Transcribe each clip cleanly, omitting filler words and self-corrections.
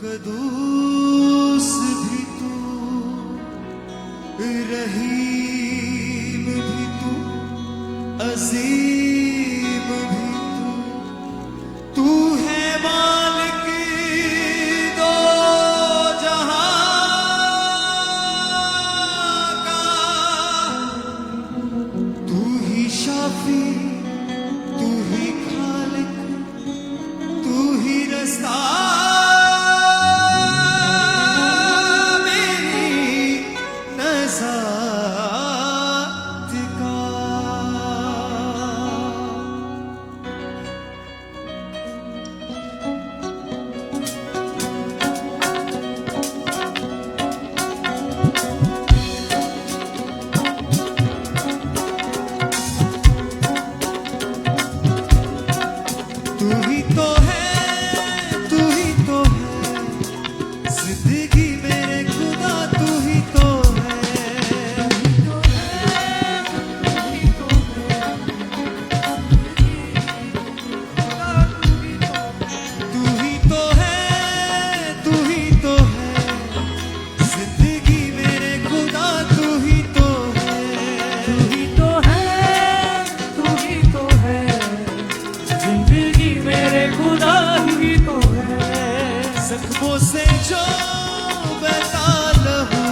कदूस भी तू, रहीम भी तू, अजीम भी तू, तू है मालिक दो जहां का, तू ही शाफी, तू ही खालिक, तू ही रास्ता जख्मों से जो बहता लहू,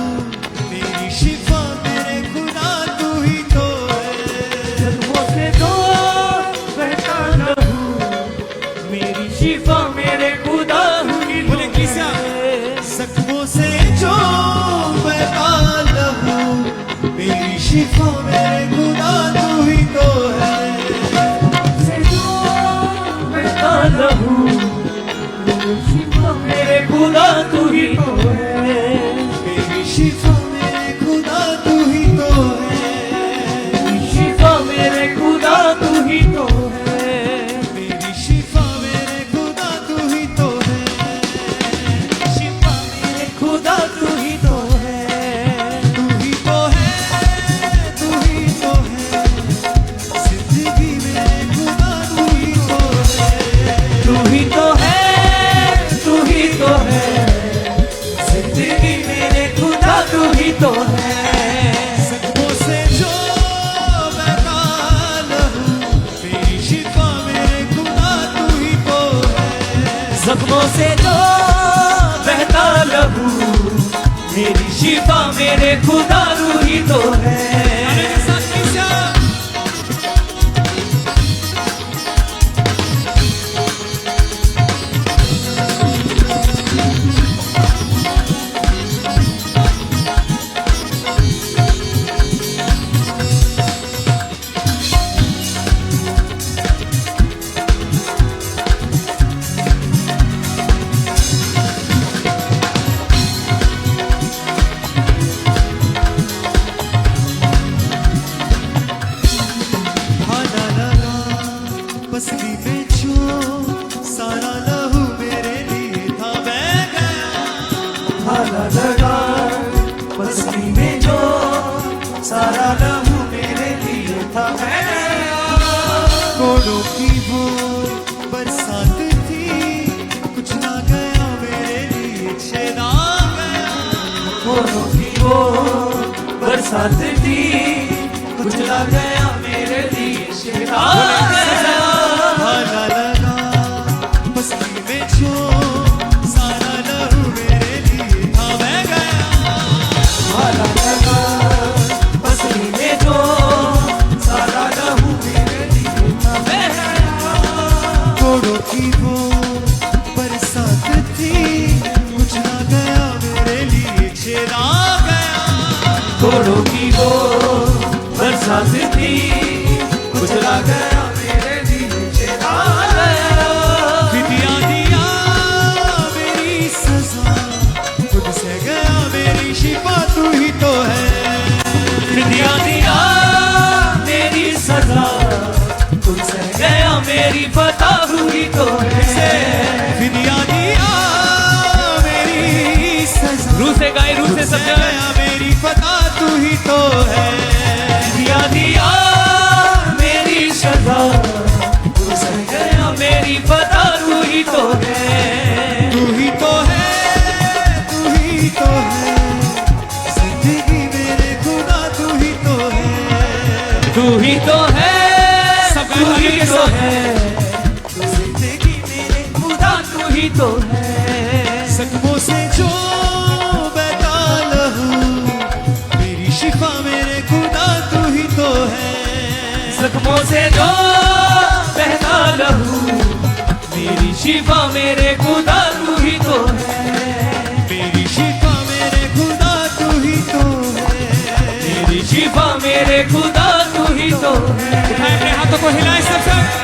मेरी शिफा मेरे खुदा तू ही तो है। जख्मों से जो बहता लहू, मेरी शिफा मेरे खुदा तू ही तो है। जख्मों से जो बहता लहू, मेरी शिफा मेरे खुदा तू ही तो है। से जो बहता लहू, मेरे खुदा तू ही तो है। मेरी शिफा मेरे खुदा तू ही तो है। शिफा मेरे खुदा तू ही तो है। मेरी शिफा मेरे खुदा तू ही तो है। शिफा मेरे खुदा तू ही तो है। तू ही तो है, तू ही तो है। जिंदगी मेरे खुदा तू ही तो है। तू ही तो है, तू ही तो है। जिंदगी मेरे खुदा तू ही तो है। जख्मों से जो बहता लहू, मेरी शिफा मेरे खुदा तू ही तो है। जख्मों से जो बहता लहू, मेरी शिफा मेरे खुदा तू ही तो है। बस्ती में जो सारा लहू मेरे लिए था बह गया। भाला लगा बस्ती में जो सारा लहू मेरे लिए था बह गया। कोड़ों की वो बरसात थी, कुछ ना गया मेरे लिए छेदा गया। कोड़ों की वो बरसात थी, कुछ ना गया मेरे लिए छेदा गया। भाला लगा बस्ती में जो सारा लहू मेरे लिए था बह गया। भाला लगा बस्ती में जो सारा लहू मेरे लिए था बह गया। कोड़ों की वो बरसात थी, कुछ ना गया मेरे लिए छेदा गया। कोड़ों की वो बरसात थी, कुछ ना गया मेरे लिए छेदा गया। फिदिया दिया मेरी सजा, खुद से गया मेरी शिफा तू ही तो है। फिदिया दिया मेरी सजा, तुझसे गया मेरी फतह हुई तो है। फिदिया दिया मेरी सजा, रूह से गाए, रूह से सब गया मेरी फतह तू ही तो है। फिदिया दिया मेरी सजा, जो बहता लहू मेरी शिफा मेरे खुदा तू ही तो है मेरी शिफा मेरे खुदा तू ही तो है मेरी शिफा मेरे खुदा तू ही तो है उठाए अपने हाथों को हिलाए सब सब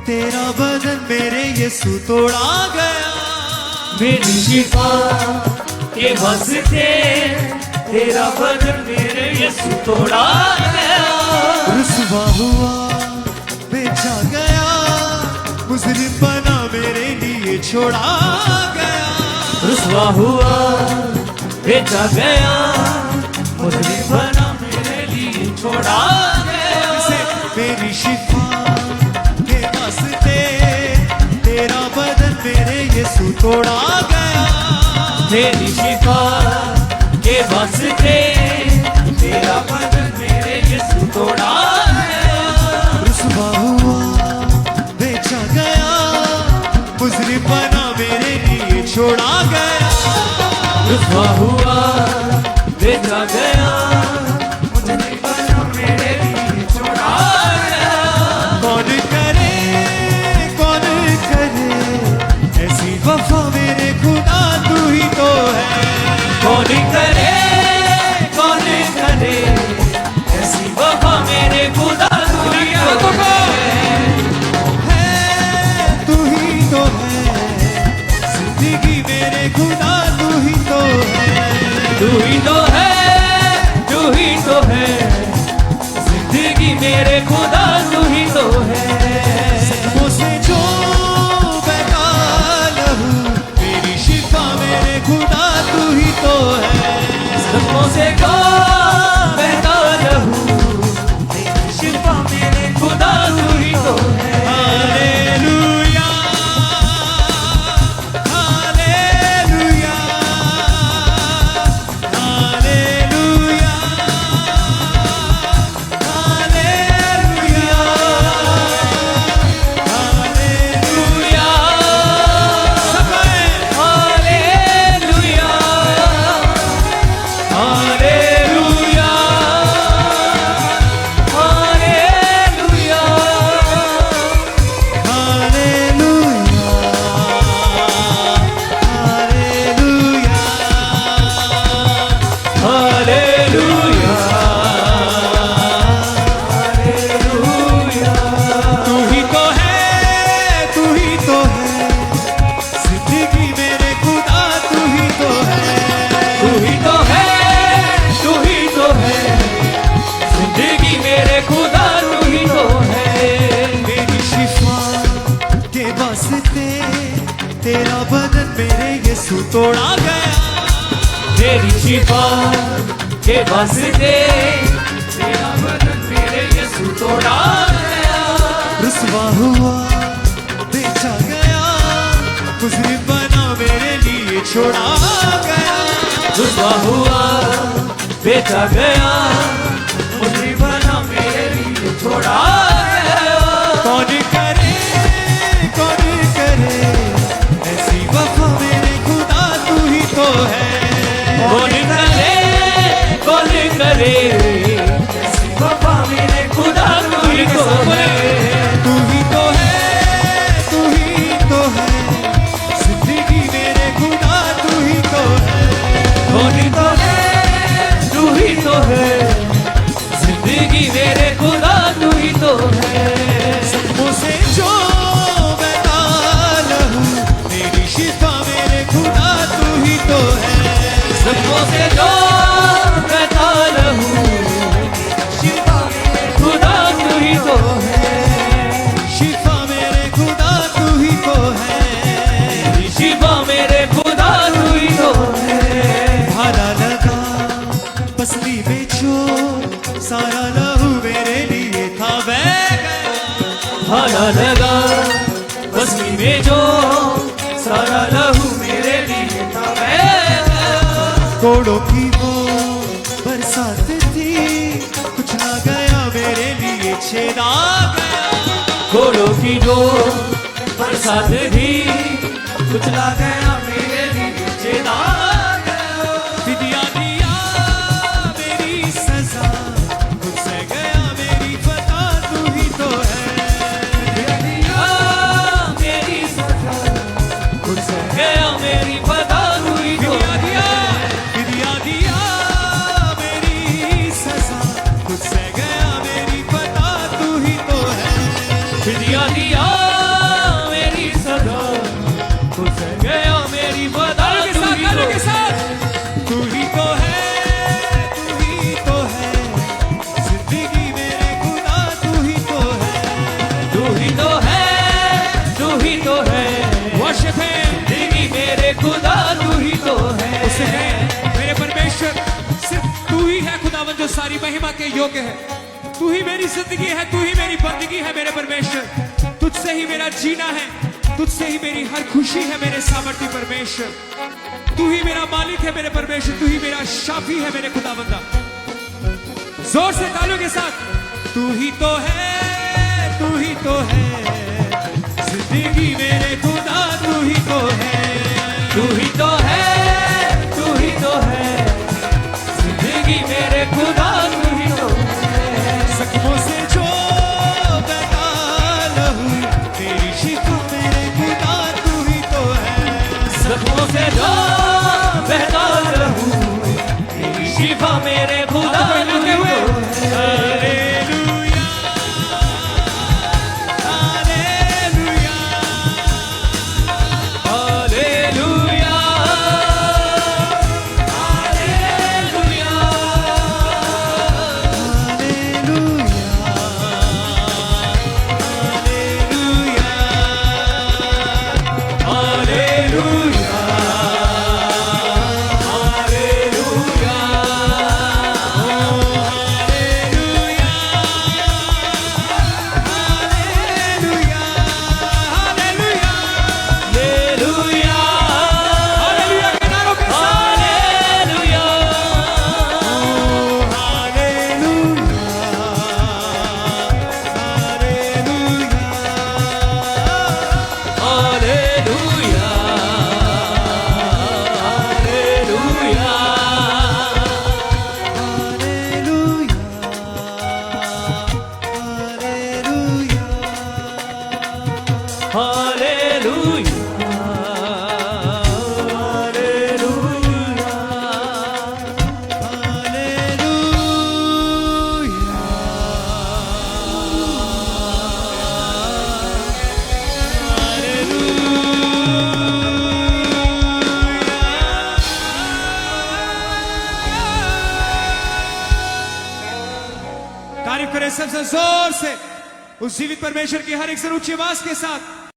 तेरा बदन मेरे यीशु तोड़ा गया मेरी शिफा के वास्ते तेरा बदन मेरे यीशु तोड़ा गया रुसवा हुआ बेचा गया मुजरिम बना मेरे लिए छोड़ा गया रुसवा हुआ बेचा गया मुजरिम बना मेरे लिए छोड़ा गया मेरी शिफा के वास्ते तेरा बदन मेरे यीशु तोड़ा गया मेरी शिफा के वास्ते तेरा बदन मेरे यीशु तोड़ा गया रुसवा हुआ बेचा गया मुजरिम बना मेरे लिए छोड़ा गया रुसवा हुआ बेचा गया मुजरिम बना मेरे लिए छोड़ा गया कौन करे ऐसी वफा मेरे खुदा तू ही तो है कौन करे ऐसी वफा मेरे खुदा तू ही तो है तू ही तो है जिंदगी मेरे खुदा तू ही तो है तू ही तो है तू ही तो है जिंदगी मेरे खुदा तू ही तो है मुझसे जो बहता लहू मेरी शिफा मेरे खुदा तू ही तो है सदमों से जो बहता लहू मेरी शिफा मेरे खुदा तू ही तो है hallelujah hallelujah hallelujah hallelujah hallelujah सब गाएं। Hallelujah hallelujah hallelujah hallelujah hallelujah तू ही तो है जिंदगी मेरे खुदा तू ही तो है तू ही तो है जिंदगी मेरे खुदा तू ही तो है मेरी शिफा के वास्ते तेरा बदन मेरे यीशु तोड़ा गया मेरी शिफा के वास्ते तेरा बदन मेरे यीशु तोड़ा गया रुसवा हुआ बेचा गया मुजरिम बना मेरे लिए छोड़ा गया रुसवा हुआ बेचा गया मुझे बना मेरे लिए छोड़ा गया कौन करे ऐसी वफा मेरे खुदा तू ही तो है कौन करे ऐसी वफा मेरे खुदा तू ही तो है तू ही तो है जिंदगी मेरे खुदा तू ही तो है कौन तू ही तो है जिंदगी मेरे खुदा तू ही तो है मुझसे जो बहता लहू मेरी शिफा मेरे खुदा तू ही तो है सबों से जो बहता लहू शिफा मेरे खुदा तू ही तो है शिफा मेरे खुदा तू ही तो है शिफा मेरे खुदा तू ही तो है भाला लगा पसली में जो सारा लहू मेरे लिए था बह गया कोड़ों की वो बरसात थी, कुछ ना गया मेरे लिए छेदा गया। घोड़ों की जो बरसात थी, कुछ ना गया मेरे लिए छेदा गया। दिया दिया मेरी सजा, मुझसे गया मेरी पता तू ही तो है। दिया मेरी सजा, मुझसे गया मेरी पता तू ही तो है। दिया दिया मेरी सजा, मुझसे गया मेरी पता तू ही तो है। दिया दिया मेरी सजा, मुझसे गया मेरी पता तू ही तो है। तू ही तो है, तू ही तो है, जिंदगी मेरे खुदा तू ही तो है। तू ही तो है, तू ही तो है, वर्शिप है जिंदगी मेरे खुदा तू ही तो है। उसे है मेरे परमेश्वर, सिर्फ तू ही है खुदावन जो सारी महिमा के योग्य है। तू ही मेरी जिंदगी है, तू ही मेरी बंदगी है मेरे परमेश्वर। तुझसे ही मेरा जीना है, तुझसे ही मेरी हर खुशी है मेरे सामर्थ्य परमेश्वर। तू ही मेरा मालिक है मेरे परमेश्वर, तू ही मेरा शाफी है मेरे खुदावंदा। जोर से तालियों के साथ, तू ही तो है, तू ही तो है, जिंदगी मेरे खुदा तू ही तो है। तू ही तो है, तू ही तो है, जिंदगी मेरे खुदा तू ही तो है। जख्मों से जो बहता लहू, तेरी शिफा मेरे खुदा तू ही तो है। जख्मों से जो बहता रहूं, तेरी शिफा मेरे खुदा तू ही तो है। Hallelujah, hallelujah, hallelujah, hallelujah, hallelujah, hallelujah, hallelujah, hallelujah, hallelujah, hallelujah के नारों के साथ। हालेलुया, हालेलुया, हालेलुया, हालेलुया, तारीफ करें सबसे जोर से उस जीवित परमेश्वर की हर एक से ऊंची आवाज के साथ।